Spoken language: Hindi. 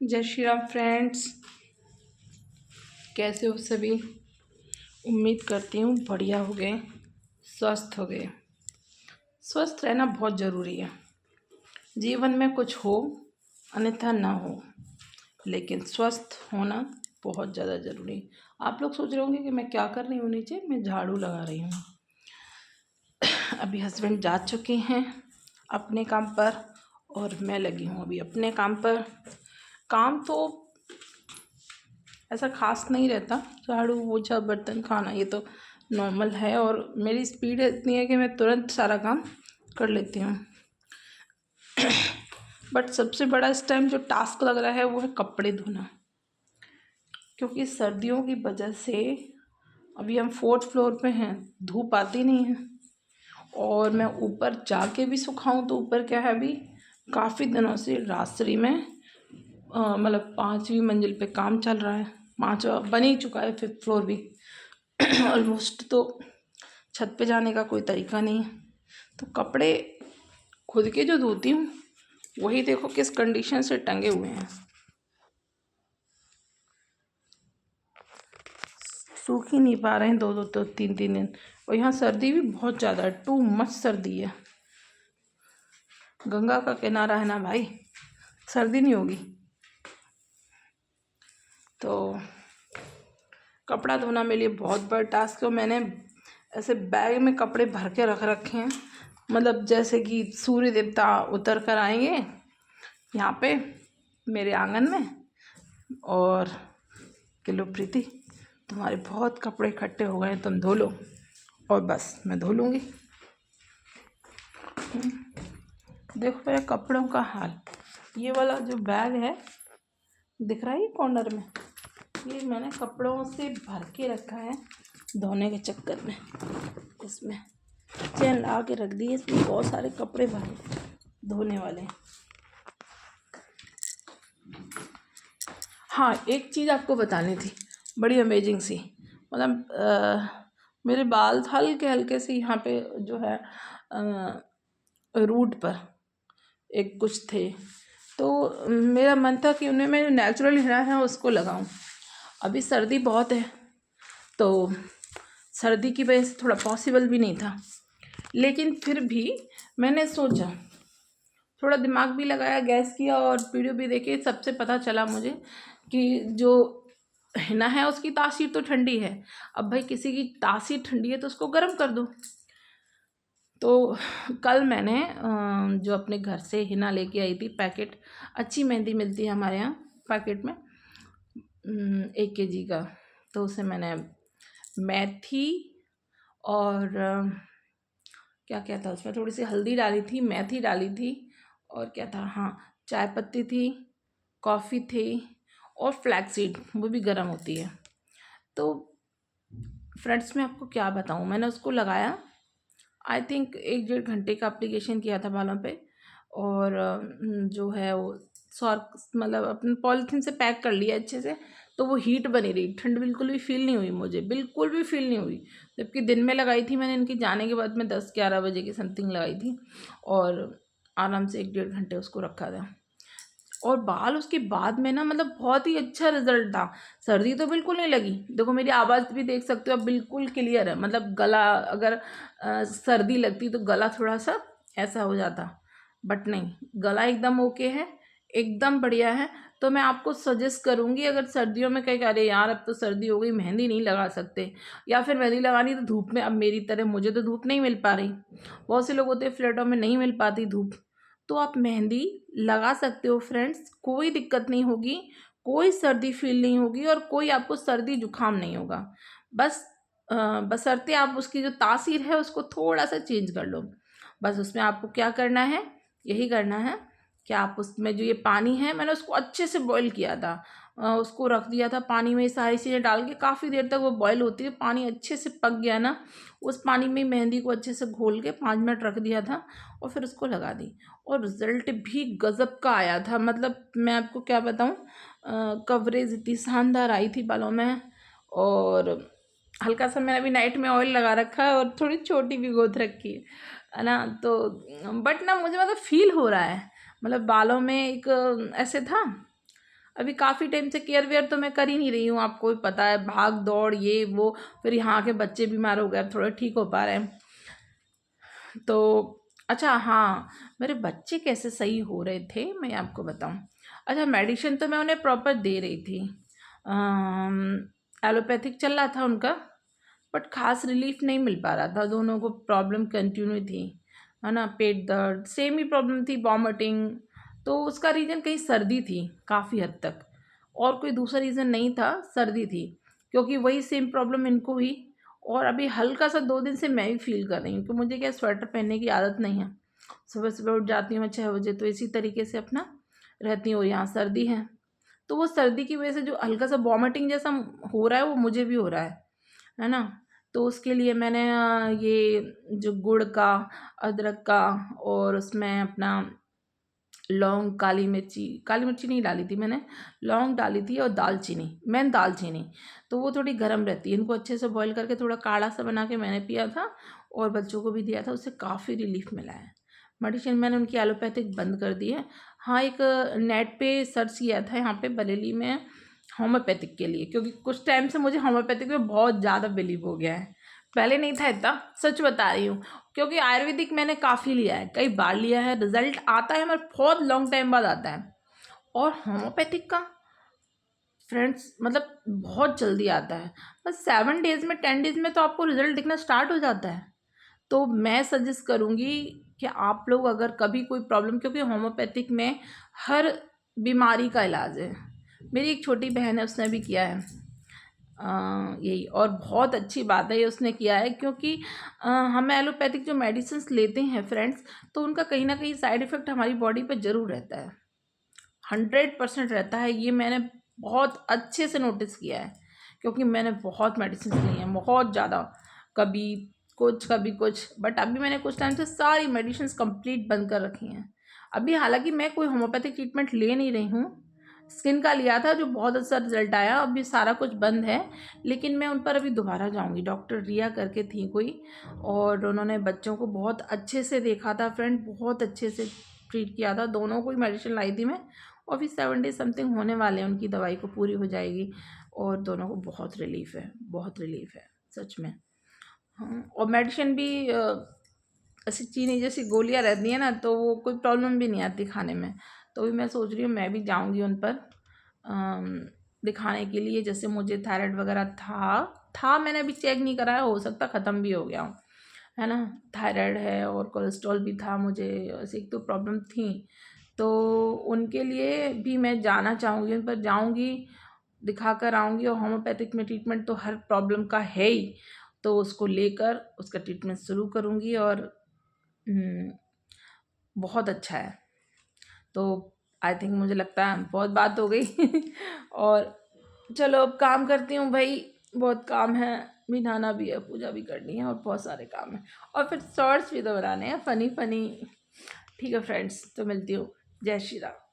जय श्री राम फ्रेंड्स, कैसे हो सभी। उम्मीद करती हूँ बढ़िया हो गए, स्वस्थ हो गए। स्वस्थ रहना बहुत ज़रूरी है। जीवन में कुछ हो अन्यथा ना हो, लेकिन स्वस्थ होना बहुत ज़्यादा ज़रूरी है। आप लोग सोच रहे होंगे कि मैं क्या कर रही हूँ नीचे। मैं झाड़ू लगा रही हूँ। अभी हस्बैंड जा चुके हैं अपने काम पर और मैं लगी हूँ अभी अपने काम पर। काम तो ऐसा खास नहीं रहता, झाड़ू पोछा बर्तन खाना ये तो नॉर्मल है, और मेरी स्पीड इतनी है कि मैं तुरंत सारा काम कर लेती हूँ। बट सबसे बड़ा इस टाइम जो टास्क लग रहा है वो है कपड़े धोना, क्योंकि सर्दियों की वजह से अभी हम 4th फ्लोर पे हैं, धूप आती नहीं है। और मैं ऊपर जाके भी सुखाऊं तो ऊपर क्या है, अभी काफ़ी दिनों से राजश्री में मतलब 5वीं मंजिल पे काम चल रहा है। 5वां बन ही चुका है, 5th फ्लोर भी ऑलमोस्ट। तो छत पे जाने का कोई तरीका नहीं है, तो कपड़े खुद के जो धोती हूँ वही देखो किस कंडीशन से टंगे हुए हैं, सूख ही नहीं पा रहे हैं 2-2 तो 3-3 दिन। और यहाँ सर्दी भी बहुत ज़्यादा है, टू मच सर्दी है। गंगा का किनारा है ना भाई, सर्दी नहीं होगी। तो कपड़ा धोना मेरे लिए बहुत बड़ा टास्क है। मैंने ऐसे बैग में कपड़े भर के रख रखे हैं, मतलब जैसे कि सूर्य देवता उतर कर आएंगे यहाँ पे मेरे आंगन में और कि लो प्रीति तुम्हारे बहुत कपड़े इकट्ठे हो गए, तुम धो लो। और बस मैं धो लूँगी। देखो मेरे कपड़ों का हाल। ये वाला जो बैग है दिख रहा है ये कॉर्नर में, ये मैंने कपड़ों से भर के रखा है धोने के चक्कर में। इसमें चैन ला के रख दी है, इसमें बहुत सारे कपड़े भरे धोने वाले। हाँ, एक चीज़ आपको बतानी थी बड़ी अमेजिंग सी। मतलब मेरे बाल हल्के हल्के से यहाँ पे जो है रूट पर एक कुछ थे, तो मेरा मन था कि उन्हें मैं नेचुरल हेयर है उसको लगाऊं। अभी सर्दी बहुत है तो सर्दी की वजह से थोड़ा पॉसिबल भी नहीं था, लेकिन फिर भी मैंने सोचा, थोड़ा दिमाग भी लगाया, गैस किया और वीडियो भी देखे। सबसे पता चला मुझे कि जो हिना है उसकी तासीर तो ठंडी है। अब भाई किसी की तासीर ठंडी है तो उसको गर्म कर दो। तो कल मैंने जो अपने घर से हिना लेके आई थी पैकेट, अच्छी मेहंदी मिलती है हमारे यहाँ पैकेट में 1 kg का। तो उसे मैंने मेथी और क्या क्या था उसमें, थोड़ी सी हल्दी डाली थी, मेथी डाली थी और क्या था, हाँ चाय पत्ती थी, कॉफ़ी थी और फ्लैक्सीड, वो भी गर्म होती है। तो फ्रेंड्स मैं आपको क्या बताऊँ, मैंने उसको लगाया, आई थिंक 1-1.5 घंटे का एप्लीकेशन किया था बालों पे। और जो है वो सॉर्क मतलब अपने पॉलीथीन से पैक कर लिया अच्छे से, तो वो हीट बनी रही, ठंड बिल्कुल भी फील नहीं हुई मुझे, बिल्कुल भी फील नहीं हुई। जबकि दिन में लगाई थी मैंने, इनकी जाने के बाद में 10-11 बजे की समथिंग लगाई थी और आराम से 1-1.5 घंटे उसको रखा था। और बाल उसके बाद में ना मतलब बहुत ही अच्छा रिजल्ट था। सर्दी तो बिल्कुल नहीं लगी, देखो मेरी आवाज़ भी देख सकते हो आप, बिल्कुल क्लियर है। मतलब गला अगर सर्दी लगती तो गला थोड़ा सा ऐसा हो जाता, बट नहीं, गला एकदम ओके है, एकदम बढ़िया है। तो मैं आपको सजेस्ट करूँगी, अगर सर्दियों में कहीं अरे यार अब तो सर्दी हो गई मेहंदी नहीं लगा सकते, या फिर मेहंदी लगानी तो धूप में, अब मेरी तरह मुझे तो धूप नहीं मिल पा रही, बहुत से लोग होते हैं फ्लैटों में नहीं मिल पाती धूप, तो आप मेहंदी लगा सकते हो फ्रेंड्स, कोई दिक्कत नहीं होगी, कोई सर्दी फील नहीं होगी और कोई आपको सर्दी जुकाम नहीं होगा। बस बशर्ते आप उसकी जो तासीर है उसको थोड़ा सा चेंज कर लो। बस उसमें आपको क्या करना है, यही करना है कि आप उसमें जो ये पानी है, मैंने उसको अच्छे से बॉईल किया था, उसको रख दिया था पानी में, सारी चीज़ें डाल के काफ़ी देर तक वो बॉईल होती है, पानी अच्छे से पक गया ना, उस पानी में मेहंदी को अच्छे से घोल के 5 मिनट रख दिया था और फिर उसको लगा दी। और रिज़ल्ट भी गज़ब का आया था, मतलब मैं आपको क्या बताऊँ, कवरेज इतनी शानदार आई थी बालों में। और हल्का सा मैंने अभी नाइट में ऑयल लगा रखा है और थोड़ी छोटी भी गोद रखी है ना। तो बट ना मुझे मतलब फील हो रहा है, मतलब बालों में एक ऐसे था, अभी काफ़ी टाइम से केयर वेयर तो मैं कर ही नहीं रही हूँ, आपको भी पता है, भाग दौड़ ये वो, फिर यहाँ के बच्चे बीमार हो गए, अब थोड़ा ठीक हो पा रहे हैं। तो अच्छा हाँ, मेरे बच्चे कैसे सही हो रहे थे मैं आपको बताऊँ। अच्छा, मेडिसिन तो मैं उन्हें प्रॉपर दे रही थी, एलोपैथिक चल रहा था उनका, बट खास रिलीफ नहीं मिल पा रहा था, दोनों को प्रॉब्लम कंटिन्यू थी, है ना, पेट दर्द सेम ही प्रॉब्लम थी, वॉमिटिंग। तो उसका रीज़न कहीं सर्दी थी काफ़ी हद तक, और कोई दूसरा रीज़न नहीं था, सर्दी थी, क्योंकि वही सेम प्रॉब्लम इनको हुई। और अभी हल्का सा 2 दिन से मैं भी फील कर रही हूँ कि मुझे क्या स्वेटर पहनने की आदत नहीं है, सुबह सुबह उठ जाती हूँ मैं 6 बजे, तो इसी तरीके से अपना रहती हूँ, यहाँ सर्दी है, तो वो सर्दी की वजह से जो हल्का सा वॉमिटिंग जैसा हो रहा है वो मुझे भी हो रहा है ना। तो उसके लिए मैंने ये जो गुड़ का, अदरक का, और उसमें अपना लौंग, काली मिर्ची नहीं डाली थी मैंने, लौंग डाली थी, और दालचीनी, मेन दालचीनी, तो वो थोड़ी गर्म रहती है, इनको अच्छे से बॉईल करके थोड़ा काढ़ा सा बना के मैंने पिया था और बच्चों को भी दिया था, उससे काफ़ी रिलीफ मिला है। मेडिसिन मैंने उनकी एलोपैथिक बंद कर दी है। हाँ, एक नेट पे सर्च किया था यहाँ पे बरेली में होम्योपैथिक के लिए, क्योंकि कुछ टाइम से मुझे होम्योपैथिक में बहुत ज़्यादा बिलीव हो गया है, पहले नहीं था इतना, सच बता रही हूँ, क्योंकि आयुर्वेदिक मैंने काफ़ी लिया है, कई बार लिया है, रिजल्ट आता है मगर बहुत लॉन्ग टाइम बाद आता है, और होम्योपैथिक का फ्रेंड्स मतलब बहुत जल्दी आता है, बस 7 डेज में 10 डेज में तो आपको रिजल्ट दिखना स्टार्ट हो जाता है। तो मैं सजेस्ट करूँगी कि आप लोग अगर कभी कोई प्रॉब्लम, क्योंकि होम्योपैथिक में हर बीमारी का इलाज है, मेरी एक छोटी बहन है उसने भी किया है यही, और बहुत अच्छी बात है ये उसने किया है, क्योंकि हम एलोपैथिक जो मेडिसिन्स लेते हैं फ्रेंड्स, तो उनका कहीं ना कहीं साइड इफ़ेक्ट हमारी बॉडी पे ज़रूर रहता है, 100% रहता है, ये मैंने बहुत अच्छे से नोटिस किया है, क्योंकि मैंने बहुत मेडिसिन ली हैं, बहुत ज़्यादा, कभी कुछ कभी कुछ, बट अभी मैंने कुछ टाइम से सारी मेडिसिन कंप्लीट बंद कर रखी हैं। अभी हालांकि मैं कोई होम्योपैथिक ट्रीटमेंट ले नहीं रही हूँ, स्किन का लिया था जो बहुत अच्छा रिजल्ट आया, अभी सारा कुछ बंद है, लेकिन मैं उन पर अभी दोबारा जाऊंगी, डॉक्टर रिया करके थी कोई, और उन्होंने बच्चों को बहुत अच्छे से देखा था फ्रेंड, बहुत अच्छे से ट्रीट किया था, दोनों को ही मेडिसिन लाई थी मैं, और फिर 7 डेज समथिंग होने वाले हैं, उनकी दवाई को पूरी हो जाएगी, और दोनों को बहुत रिलीफ है, बहुत रिलीफ है सच में। हाँ, और मेडिसिन भी ऐसी चीनी जैसी गोलियां रहती हैं ना, तो वो कोई प्रॉब्लम भी नहीं आती खाने में, तो भी मैं सोच रही हूँ मैं भी जाऊँगी उन पर दिखाने के लिए, जैसे मुझे थायराइड वगैरह था मैंने अभी चेक नहीं कराया, हो सकता ख़त्म भी हो गया हो, है ना, थायराइड है और कोलेस्ट्रॉल भी था मुझे, ऐसी एक तो प्रॉब्लम थी, तो उनके लिए भी मैं जाना चाहूँगी, उन पर जाऊँगी, दिखा कर आऊँगी, और होम्योपैथिक में ट्रीटमेंट तो हर प्रॉब्लम का है ही, तो उसको लेकर उसका ट्रीटमेंट शुरू करूँगी, और बहुत अच्छा है। तो आई थिंक मुझे लगता है बहुत बात हो गई और चलो अब काम करती हूँ भाई, बहुत काम है, नहाना भी है, पूजा भी करनी है, और बहुत सारे काम हैं, और फिर शॉर्ट्स भी तो बनाने हैं फ़नी फ़नी। ठीक है फ्रेंड्स, तो मिलती हूँ, जय श्री राम।